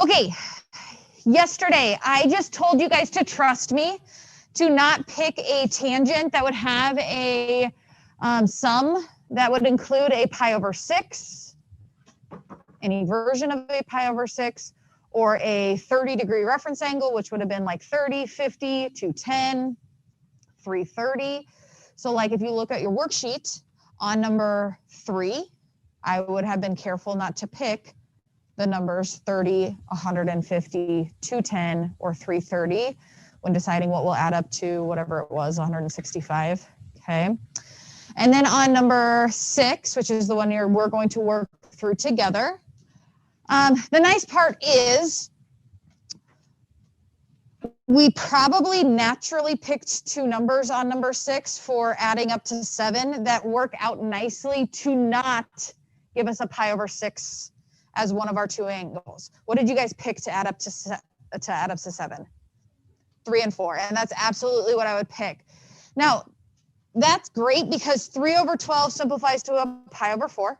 Okay, yesterday I just told you guys to trust me, to not pick a tangent that would have a sum that would include a pi over 6, any version of a pi over 6, or a 30-degree reference angle, which would have been like 30, 50, 210, 330. So like if you look at your worksheet on number 3, I would have been careful not to pick the numbers 30, 150, 210, or 330 when deciding what will add up to whatever it was, 165, okay? And then on number 6, which is the one we're going to work through together, the nice part is we probably naturally picked 2 numbers on number 6 for adding up to 7 that work out nicely to not give us a pi over 6 as one of our 2 angles. What did you guys pick to add up to 7? 3 and 4, and that's absolutely what I would pick. Now, that's great because 3 over 12 simplifies to a pi over 4.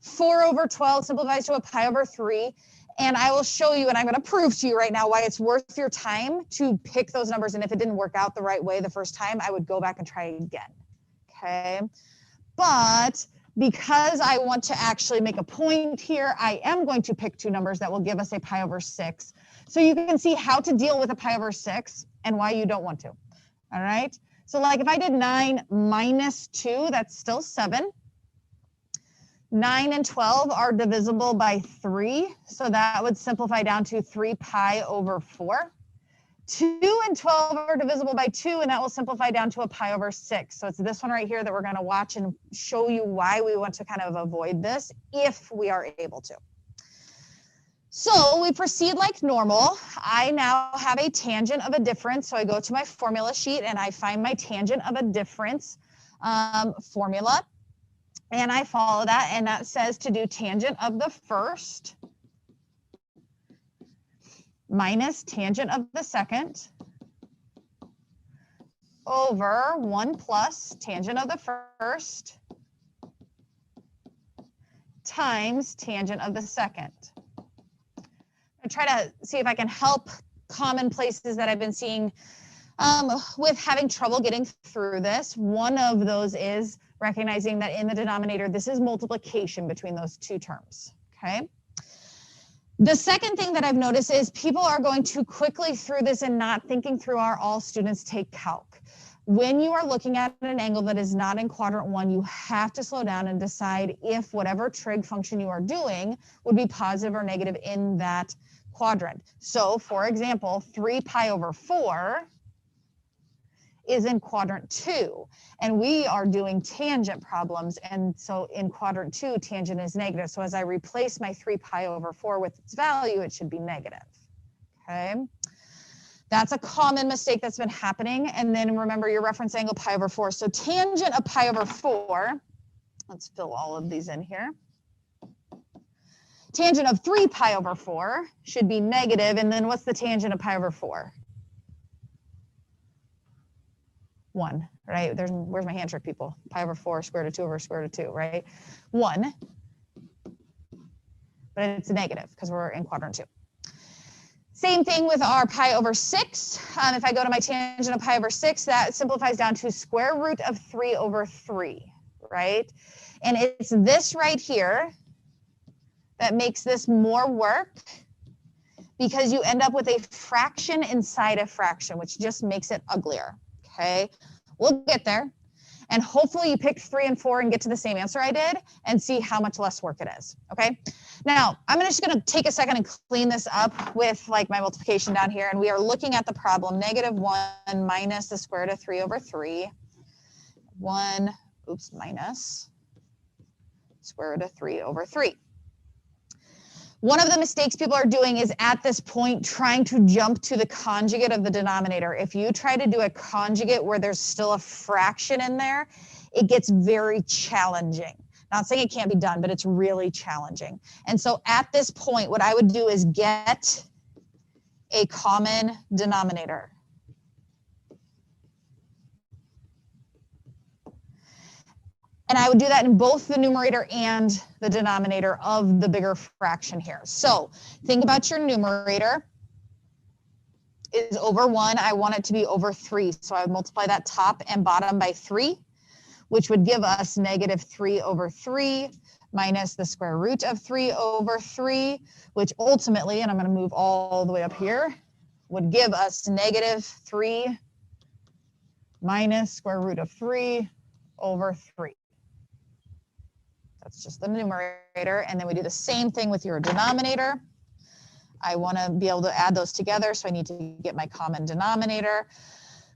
4 over 12 simplifies to a pi over 3. And I will show you, and I'm going to prove to you right now why it's worth your time to pick those numbers. And if it didn't work out the right way the first time, I would go back and try again. Okay. But because I want to actually make a point here, I am going to pick 2 numbers that will give us a pi over 6. So you can see how to deal with a pi over 6 and why you don't want to. All right. So like if I did 9 minus 2, that's still 7. 9 and 12 are divisible by 3. So that would simplify down to 3 pi over 4. 2 and 12 are divisible by 2, and that will simplify down to a pi over 6. So it's this one right here that we're going to watch and show you why we want to kind of avoid this if we are able to. So we proceed like normal. I now have a tangent of a difference. So I go to my formula sheet and I find my tangent of a difference formula. And I follow that, and that says to do tangent of the first minus tangent of the second over 1 plus tangent of the first times tangent of the second. I try to see if I can help common places that I've been seeing with having trouble getting through this. One of those is recognizing that in the denominator, this is multiplication between those 2 terms, okay? The second thing that I've noticed is people are going too quickly through this and not thinking through our all students take calc. When you are looking at an angle that is not in quadrant 1, you have to slow down and decide if whatever trig function you are doing would be positive or negative in that quadrant. So for example, 3 pi over 4 is in quadrant 2, and we are doing tangent problems, and so in quadrant 2 tangent is negative. So as I replace my 3 pi over 4 with its value, it should be negative. Okay, that's a common mistake that's been happening. And then remember your reference angle pi over 4. So tangent of pi over 4, let's fill all of these in here. Tangent of 3 pi over 4 should be negative, and then what's the tangent of pi over 4? 1, right? Where's my hand trick, people? Pi over 4, square root of 2 over square root of 2, right? 1, but it's negative because we're in quadrant 2. Same thing with our pi over 6. If I go to my tangent of pi over 6, that simplifies down to square root of 3 over 3, right? And it's this right here that makes this more work because you end up with a fraction inside a fraction, which just makes it uglier. Okay, we'll get there. And hopefully you pick 3 and 4 and get to the same answer I did and see how much less work it is. Okay, now I'm just going to take a second and clean this up with like my multiplication down here. And we are looking at the problem -1 minus the square root of 3 over 3. 1, oops, minus square root of 3 over 3. One of the mistakes people are doing is at this point trying to jump to the conjugate of the denominator. If you try to do a conjugate where there's still a fraction in there, it gets very challenging. Not saying it can't be done, but it's really challenging. And so at this point, what I would do is get a common denominator. And I would do that in both the numerator and the denominator of the bigger fraction here. So think about your numerator is over 1. I want it to be over 3. So I would multiply that top and bottom by 3, which would give us negative 3 over 3 minus the square root of 3 over 3, which ultimately, and I'm going to move all the way up here, would give us negative 3 minus square root of 3 over 3. That's just the numerator. And then we do the same thing with your denominator. I want to be able to add those together, so I need to get my common denominator,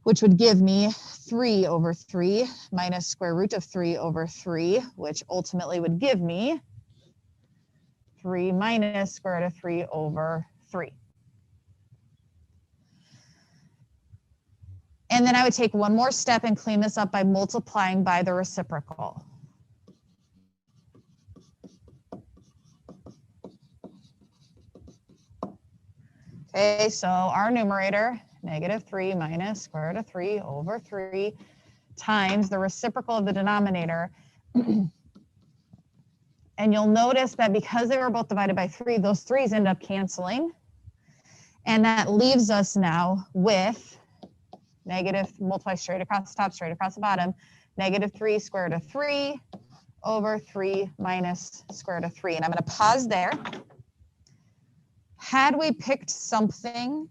which would give me 3 over 3 minus square root of 3 over 3, which ultimately would give me 3 minus square root of 3 over 3. And then I would take one more step and clean this up by multiplying by the reciprocal. Okay, so our numerator, negative 3 minus square root of 3 over 3 times the reciprocal of the denominator. And you'll notice that because they were both divided by 3, those 3's end up canceling. And that leaves us now with negative, multiply straight across the top, straight across the bottom, negative 3 square root of 3 over 3 minus square root of 3. And I'm going to pause there. Had we picked something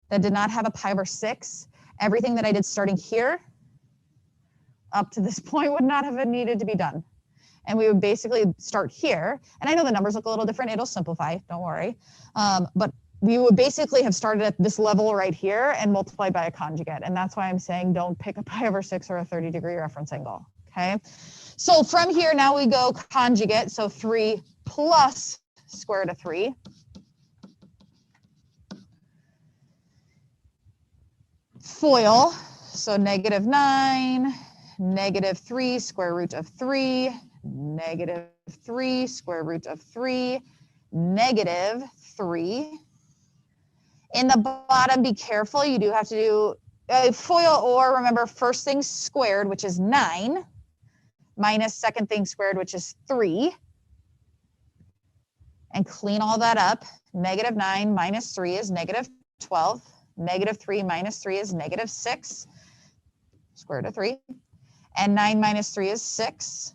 that did not have a pi over 6, everything that I did starting here up to this point would not have needed to be done. And we would basically start here. And I know the numbers look a little different. It'll simplify, don't worry. But we would basically have started at this level right here and multiplied by a conjugate. And that's why I'm saying don't pick a pi over 6 or a 30-degree reference angle, okay? So from here, now we go conjugate. So 3 plus square root of 3. FOIL, so negative 9, negative 3 square root of 3, negative 3 square root of 3, negative 3. In the bottom, be careful. You do have to do FOIL, or remember first thing squared, which is 9, minus second thing squared, which is 3. And clean all that up. Negative 9 minus 3 is negative 12. Negative 3 minus 3 is negative 6, square root of 3. And 9 minus 3 is 6.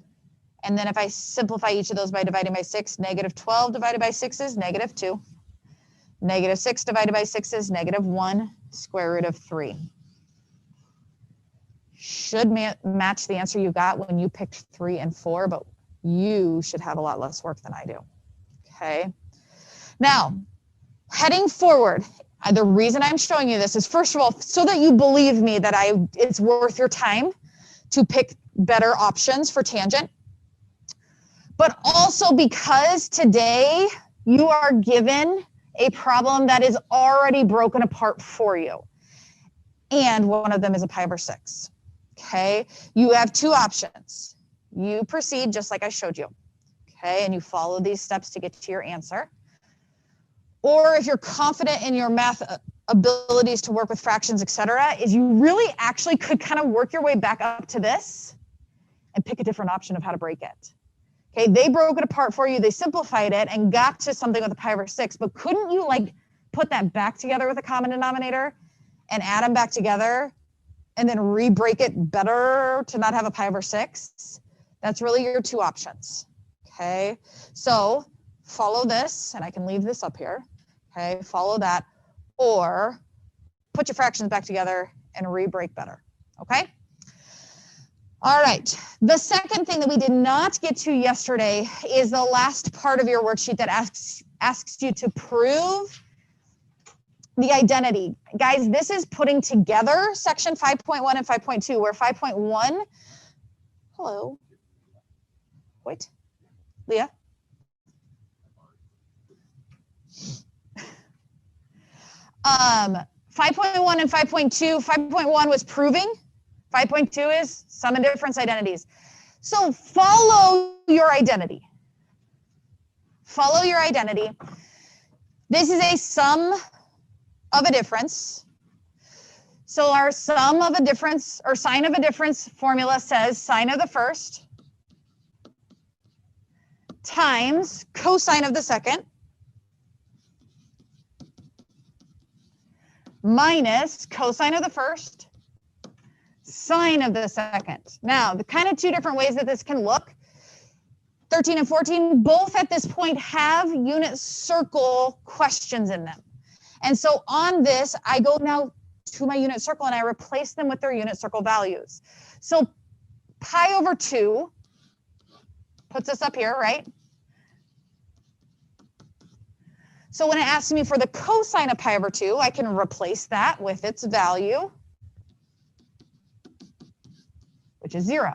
And then if I simplify each of those by dividing by 6, negative 12 divided by 6 is negative 2. Negative 6 divided by 6 is negative 1, square root of 3. Should match the answer you got when you picked 3 and 4, but you should have a lot less work than I do. Okay. Now, heading forward, the reason I'm showing you this is, first of all, so that you believe me that it's worth your time to pick better options for tangent, but also because today you are given a problem that is already broken apart for you. And one of them is a pi over 6. Okay, you have two options. You proceed just like I showed you. Okay, and you follow these steps to get to your answer. Or if you're confident in your math abilities to work with fractions, etc., is you really actually could kind of work your way back up to this and pick a different option of how to break it. Okay, they broke it apart for you, they simplified it and got to something with a pi over 6, but couldn't you like put that back together with a common denominator and add them back together and then re-break it better to not have a pi over 6? That's really your two options. Okay, so follow this, and I can leave this up here. Okay, follow that, or put your fractions back together and re-break better. Okay. All right. The second thing that we did not get to yesterday is the last part of your worksheet that asks you to prove the identity. Guys, this is putting together section 5.1 and 5.2, where 5.1, hello, wait, Leah. 5.1 and 5.2, 5.1 was proving, 5.2 is sum and difference identities. So follow your identity. Follow your identity. This is a sum of a difference. So our sum of a difference or sign of a difference formula says sine of the first times cosine of the second minus cosine of the first sine of the second. Now, the kind of two different ways that this can look, 13 and 14, both at this point have unit circle questions in them. And so on this, I go now to my unit circle and I replace them with their unit circle values. So pi over 2 puts us up here, right? So when it asks me for the cosine of pi over 2, I can replace that with its value, which is 0.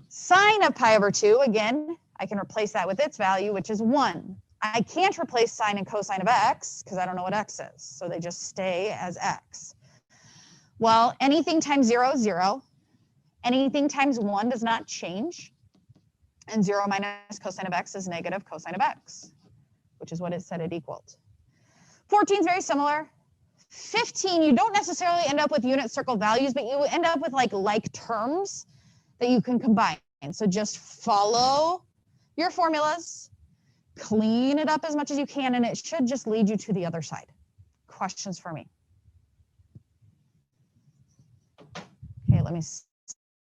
Sine of pi over 2, again, I can replace that with its value, which is 1. I can't replace sine and cosine of x because I don't know what x is. So they just stay as x. Well, anything times 0 is 0. Anything times 1 does not change. And 0 minus cosine of x is negative cosine of x, which is what it said it equaled. 14 is very similar. 15, you don't necessarily end up with unit circle values, but you end up with like terms that you can combine. So just follow your formulas, clean it up as much as you can, and it should just lead you to the other side. Questions for me? Okay, let me see.